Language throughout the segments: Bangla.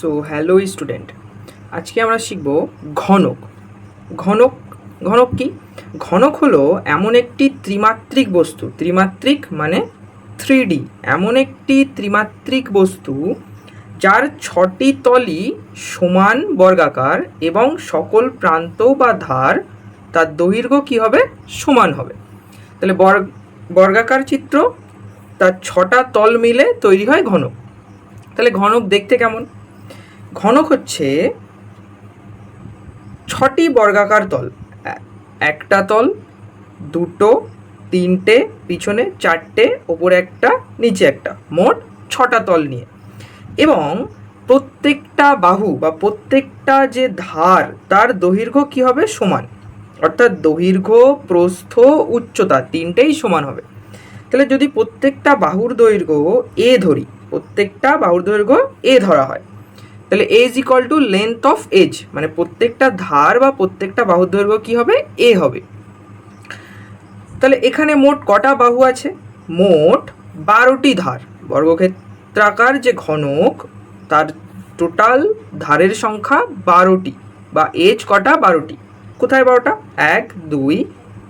সো হ্যালো স্টুডেন্ট, আজকে আমরা শিখব ঘনক। ঘনক ঘনক কি? ঘনক হলো এমন একটি ত্রিমাত্রিক বস্তু, ত্রিমাত্রিক মানে 3D, এমন একটি ত্রিমাত্রিক বস্তু যার 6টি তলই সমান বর্গাকার এবং সকল প্রান্ত বা ধার তার দৈর্ঘ্য কী হবে? সমান হবে। তাহলে বর্গাকার চিত্র, তার 6টা তল মিলে তৈরি হয় ঘনক। তাহলে ঘনক দেখতে কেমন? ঘনক হচ্ছে 6টি বর্গাকার তল, একটা তল, দুটো, তিনটে, পিছনে 4টে, ওপরে একটা, নিচে একটা, মোট 6টা তল নিয়ে, এবং প্রত্যেকটা বাহু বা প্রত্যেকটা যে ধার তার দৈর্ঘ্য কী হবে? সমান, অর্থাৎ দৈর্ঘ্য, প্রস্থ, উচ্চতা তিনটেই সমান হবে। তাহলে যদি প্রত্যেকটা বাহুর দৈর্ঘ্য এ ধরি, প্রত্যেকটা বাহুর দৈর্ঘ্য এ ধরা হয়, তাহলে A is equal to length of edge, মানে প্রত্যেকটা ধার বা প্রত্যেকটা বাহুর দৈর্ঘ্য কী হবে? এ হবে। তাহলে এখানে মোট কটা বাহু আছে? মোট 12টি ধার। বর্গক্ষেত্রাকার যে ঘনক, তার টোটাল ধারের সংখ্যা 12টি, বা এজ কটা? 12টি। কোথায় 12টা? 1 2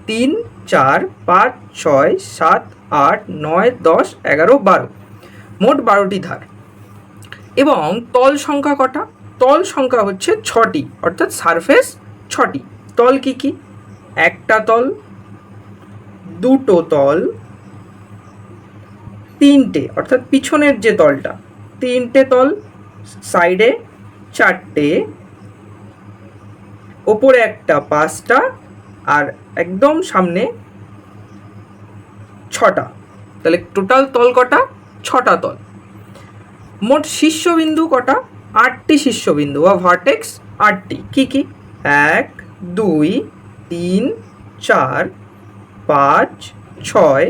3 4 5 6 7 8 9 10 11 12, মোট 12টি ধার। এবং তল সংখ্যা কটা? তল সংখ্যা হচ্ছে 6টি, অর্থাৎ সারফেস 6টি। তল কি কি? একটা তল, দুটো তল, তিনটে, অর্থাৎ পিছনের যে তলটা, তিনটে তল, সাইডে 4টে, ওপরে একটা 5টা, আর একদম সামনে 6টা। তাহলে টোটাল তল কটা? 6টা তল। মোট শীর্ষবিন্দু কটা? 8টি শীর্ষবিন্দু বা ভার্টেক্স 8টি। কি কি? 1 2 3 4 5 6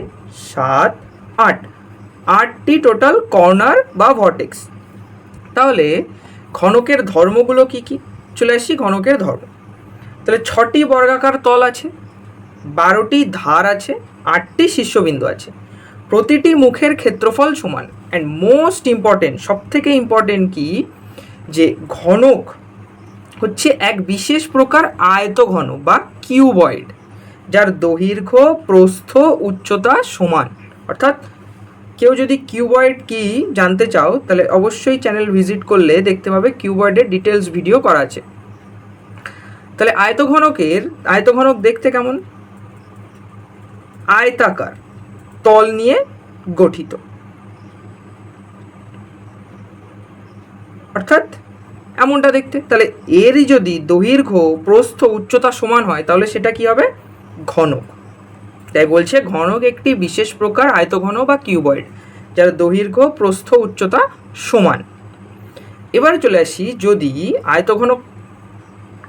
7 8, 8টি টোটাল কর্নার বা ভার্টেক্স। তাহলে ঘনকের ধর্মগুলো কি কি? চলে আসি ঘনকের ধর্ম। তাহলে 6টি বর্গাকার তল আছে, 12টি ধার আছে, 8টি শীর্ষবিন্দু আছে, প্রতিটি মুখের ক্ষেত্রফল সমান। অ্যান্ড মোস্ট ইম্পর্টেন্ট, সবথেকে ইম্পর্টেন্ট কি, যে ঘনক হচ্ছে এক বিশেষ প্রকার আয়তঘন বা কিউবয়েড, যার দৈর্ঘ্য, প্রস্থ, উচ্চতা সমান। অর্থাৎ কেউ যদি কিউবয়েড কি জানতে চাও, তাহলে অবশ্যই চ্যানেল ভিজিট করলে দেখতে পাবে কিউবয়েডের ডিটেলস ভিডিও করা আছে। তাহলে আয়তঘনক দেখতে কেমন? আয়তাকার, তল নিয়ে গঠিত, অর্থাৎ এমনটা দেখতে। তাহলে এরই যদি দৈর্ঘ্য, প্রস্থ, উচ্চতা সমান হয়, তাহলে সেটা কি হবে? ঘনক। তাই বলছে ঘনক একটি বিশেষ প্রকার আয়তঘন বা কিউবয়েড, যার দৈর্ঘ্য, প্রস্থ, উচ্চতা সমান। এবার চলে আসি, যদি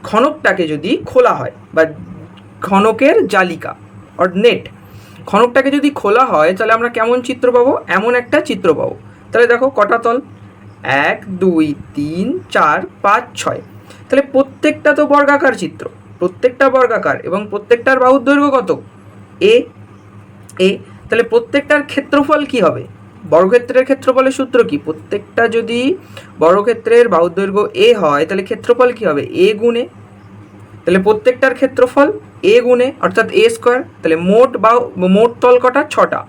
ঘনকটাকে যদি খোলা হয়, বা ঘনকের জালিকা অর নেট, ঘনকটাকে যদি খোলা হয়, তাহলে আমরা কেমন চিত্র পাবো? এমন একটা চিত্র পাবো। তাহলে দেখো কটা তল? 1 2 3 4 5 6। তাহলে প্রত্যেকটা তো বর্গাকার চিত্র, প্রত্যেকটা বর্গাকার, এবং প্রত্যেকটার বাহুর দৈর্ঘ্য কত? এ। তাহলে প্রত্যেকটার ক্ষেত্রফল কি হবে? বর্গক্ষেত্রের ক্ষেত্রফলের সূত্র কি? প্রত্যেকটা যদি বর্গক্ষেত্রের বাহুর দৈর্ঘ্য এ হয়, তাহলে ক্ষেত্রফল কি হবে? এ গুণে। তাহলে প্রত্যেকটার ক্ষেত্রফল এ গুণে, অর্থাৎ এ স্কোয়ার। তাহলে মোট তল কটা? 6টা।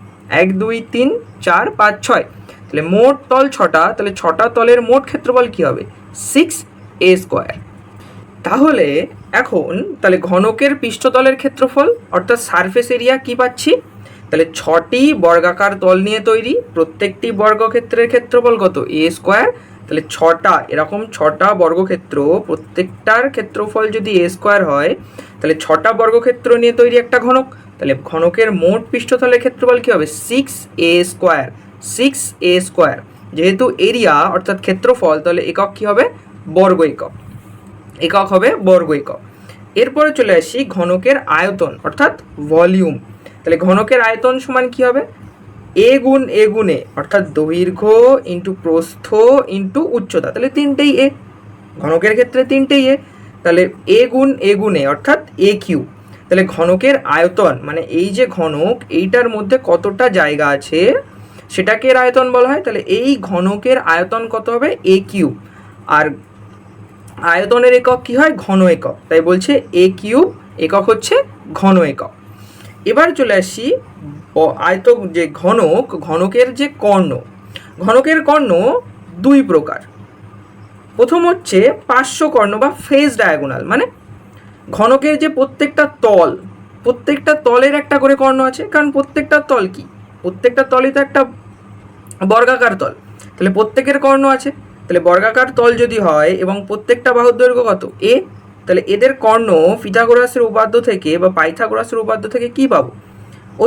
1 2 3 4 5 6। তাহলে মোট তল 6টা, তাহলে 6টা তলের মোট ক্ষেত্রফল কি হবে? 6a square. তাহলে এখন তাহলে ঘনকের পৃষ্ঠতলের ক্ষেত্রফল, অর্থাৎ সারফেস এরিয়া কি পাচ্ছি? তাহলে 6টি বর্গাকার তল নিয়ে তৈরি, প্রত্যেকটি বর্গক্ষেত্রের ক্ষেত্রফল কত? এ স্কোয়ার। তাহলে 6টা, এরকম 6টা বর্গক্ষেত্র, প্রত্যেকটার ক্ষেত্রফল যদি এ স্কোয়ার হয়, তাহলে 6টা বর্গক্ষেত্র নিয়ে তৈরি একটা ঘনক। তাহলে ঘনকের মোট পৃষ্ঠতলের ক্ষেত্রফল কী হবে? 6a square. 6a স্কোয়ার, যেহেতু এরিয়া অর্থাৎ ক্ষেত্রফল, তাহলে একক কী হবে? বর্গ একক। একক হবে বর্গ একক। এরপরে চলে আসি ঘনকের আয়তন, অর্থাৎ ভলিউম। তাহলে ঘনকের আয়তন সমান কি হবে? এ গুণ এ গুণে, অর্থাৎ দৈর্ঘ্য ইন্টু প্রস্থ ইন্টু উচ্চতা। তাহলে তিনটেই এ, ঘনকের ক্ষেত্রে তিনটেই এ। তাহলে এ গুণ এ গুণে, অর্থাৎ এ কিউ। তাহলে ঘনকের আয়তন মানে এই যে ঘনক, এইটার মধ্যে কতটা জায়গা আছে সেটাকে এর আয়তন বলা হয়। তাহলে এই ঘনকের আয়তন কত হবে? এ কিউ। আর আয়তনের একক কি হয়? ঘন একক। তাই বলছে এ কিউব একক হচ্ছে ঘন একক। এবার চলে আসি আয়ত যে ঘনক, ঘনকের যে কর্ণ, ঘনকের কর্ণ দুই প্রকার। প্রথম হচ্ছে পার্শ্বকর্ণ বা ফেজ ডায়াগোনাল, মানে ঘনকের যে প্রত্যেকটা তল, প্রত্যেকটা তলের একটা করে কর্ণ আছে, কারণ প্রত্যেকটা তল কি, প্রত্যেকটা তলই তো একটা বর্গাকার তল, তাহলে প্রত্যেকের কর্ণ আছে। তাহলে বর্গাকার তল যদি হয় এবং প্রত্যেকটা বাহুর দৈর্ঘ্য কত? এ, তাহলে এদের কর্ণ পিথাগোরাসের উপপাদ্য থেকে বা পাইথাগোরাসের উপপাদ্য থেকে কি পাবো?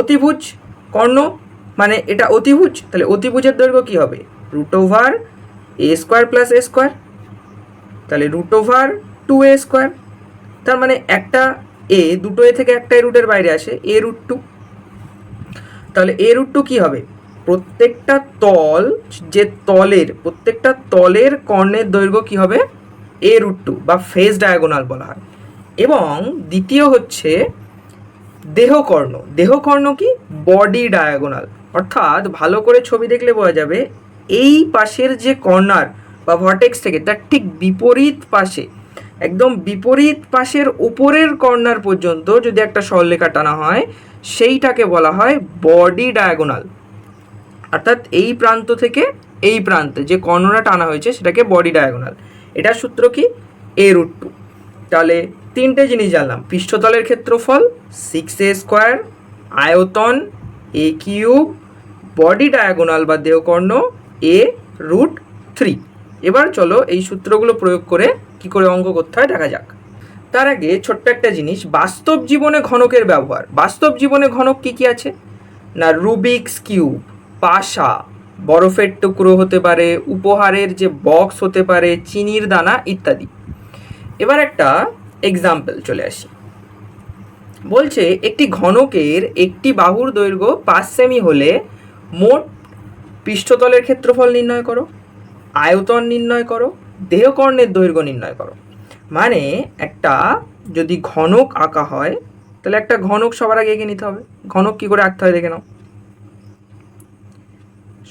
অতিভুজ কর্ণ, মানে এটা অতিভুজ, তাহলে অতিভুজের দৈর্ঘ্য কি হবে? Root over a square plus A square, তাহলে রুট ওভার 2a স্কোয়ার। তার মানে একটা এ, দুটো এ থেকে একটা এ রুটের বাইরে আসে, এ রুট 2। তাহলে এ রুট 2 কী হবে? প্রত্যেকটা তল, যে তলের প্রত্যেকটা তলের কর্ণের দৈর্ঘ্য কী হবে? এ রুট 2 বা ফেজ ডায়াগোনাল বলা হয়। এবং দ্বিতীয় হচ্ছে দেহকর্ণ। দেহকর্ণ কি? Body diagonal. অর্থাৎ ভালো করে ছবি দেখলে বোঝা যাবে এই পাশের যে কর্নার বা ভার্টেক্স থেকে তার ঠিক বিপরীত পাশে, একদম বিপরীত পাশের উপরের কর্নার পর্যন্ত যদি একটা সরলরেখা টানা হয়, সেইটাকে বলা হয় বডি ডায়াগোনাল। অর্থাৎ এই প্রান্ত থেকে এই প্রান্তে যে কর্ণটা টানা হয়েছে সেটাকে বডি ডায়াগোনাল। এটার সূত্র কি? এ রুট 2। তাহলে তিনটে জিনিস জানলাম: পৃষ্ঠতলের ক্ষেত্রফল 6a স্কোয়ার, আয়তন এ কিউব, বডি ডায়াগোনাল বা দেহকর্ণ এ রুট 3। এবার চলো এই সূত্রগুলো প্রয়োগ করে কি করে অঙ্ক করতে হয় দেখা যাক। তার আগে ছোট্ট একটা জিনিস, বাস্তব জীবনে ঘনকের ব্যবহার। বাস্তব জীবনে ঘনক কি কি আছে না? রুবিক্স কিউব, পাশা, বরফের টুকরো হতে পারে, উপহারের যে বক্স হতে পারে, চিনির দানা ইত্যাদি। এবার একটা এক্সাম্পল চলে আসি। বলছে একটি ঘনকের একটি বাহুর দৈর্ঘ্য 5 সেমি হলে মোট পৃষ্ঠতলের ক্ষেত্রফল নির্ণয় করো, আয়তন নির্ণয় করো, দেহকর্ণের দৈর্ঘ্য নির্ণয় করো। মানে একটা যদি ঘনক আঁকা হয়, তাহলে একটা ঘনক সবার আগে এঁকে নিতে হবে। ঘনক কী করে আঁকতে হয় দেখে নাও।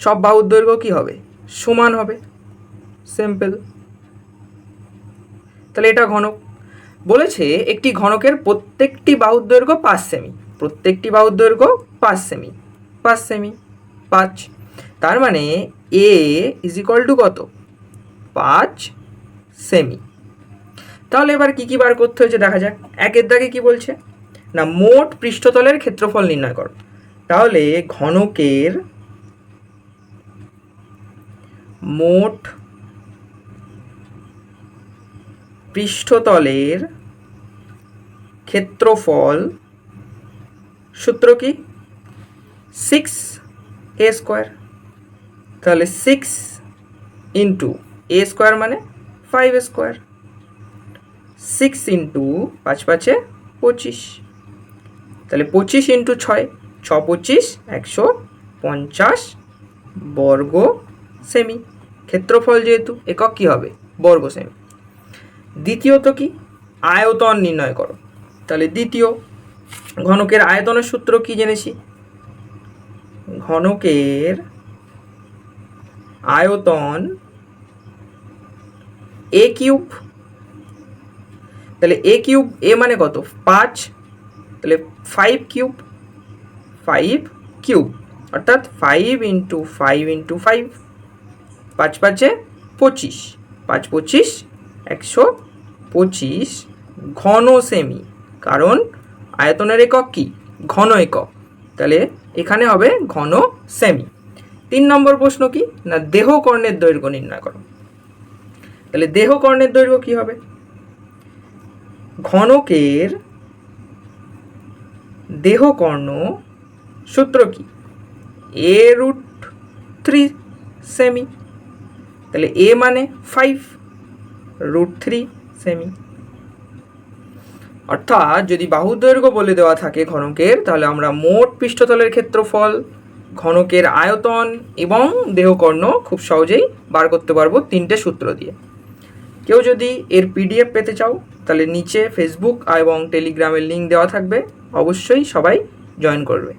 সব বাহুর দৈর্ঘ্য কী হবে? সমান হবে, সিম্পল। তাহলে এটা ঘনক। বলেছে একটি ঘনকের প্রত্যেকটি বাহুর দৈর্ঘ্য 5 সেমি, প্রত্যেকটি বাহুর দৈর্ঘ্য 5 সেমি, 5 সেমি, 5। তার মানে এ ইজ ইকুয়াল টু কত? 5 সেমি। তাহলে এবার কী কী বার করতে হয়েছে দেখা যাক। একের দাগে কি বলছে না? মোট পৃষ্ঠতলের ক্ষেত্রফল নির্ণয় করো। তাহলে ঘনকের মোট পৃষ্ঠতলের ক্ষেত্রফল সূত্র কি? 6a square. তাহলে 6 ইন্টু a স্কোয়ার মানে 5 স্কোয়ার, 6 ইন্টু 5 5 25, তাহলে 25 ইন্টু 6, 6 25 150 বর্গ সেমি। ক্ষেত্রফল যেহেতু একক কী হবে? বর্গ সেমি। দ্বিতীয়ত কি? আয়তন নির্ণয় করো। তাহলে দ্বিতীয় ঘনকের আয়তনের সূত্র কি জেনেছি? ঘনকের আয়তন এ কিউব। তাহলে এ কিউব, এ মানে কত? 5, তাহলে 5 কিউব, 5 কিউব অর্থাৎ 5 ইন্টু 5 ইন্টু 5, 5 5 25, 5 25 125 ঘন সেমি। কারণ আয়তনের একক কি? ঘন একক। তাহলে এখানে হবে ঘন সেমি। 3 নম্বর প্রশ্ন কি না? দেহকর্ণের দৈর্ঘ্য নির্ণয় করো। তাহলে দেহকর্ণের দৈর্ঘ্য কি হবে? ঘনকের দেহকর্ণ সূত্র কি? এ রুট 3 সেমি। তাহলে এ মানে 5, রুট 3 সেমি। অর্থাৎ যদি বাহুর দৈর্ঘ্য বলে দেওয়া থাকে ঘনকের, তাহলে আমরা মোট পৃষ্ঠতলের ক্ষেত্রফল, ঘনকের আয়তন এবং দেহকর্ণ খুব সহজেই বার করতে পারবো 3টে সূত্র দিয়ে। কেউ যদি এর পিডিএফ পেতে চাও, তাহলে নিচে ফেসবুক এবং টেলিগ্রামের লিঙ্ক দেওয়া থাকবে, অবশ্যই সবাই জয়েন করবে।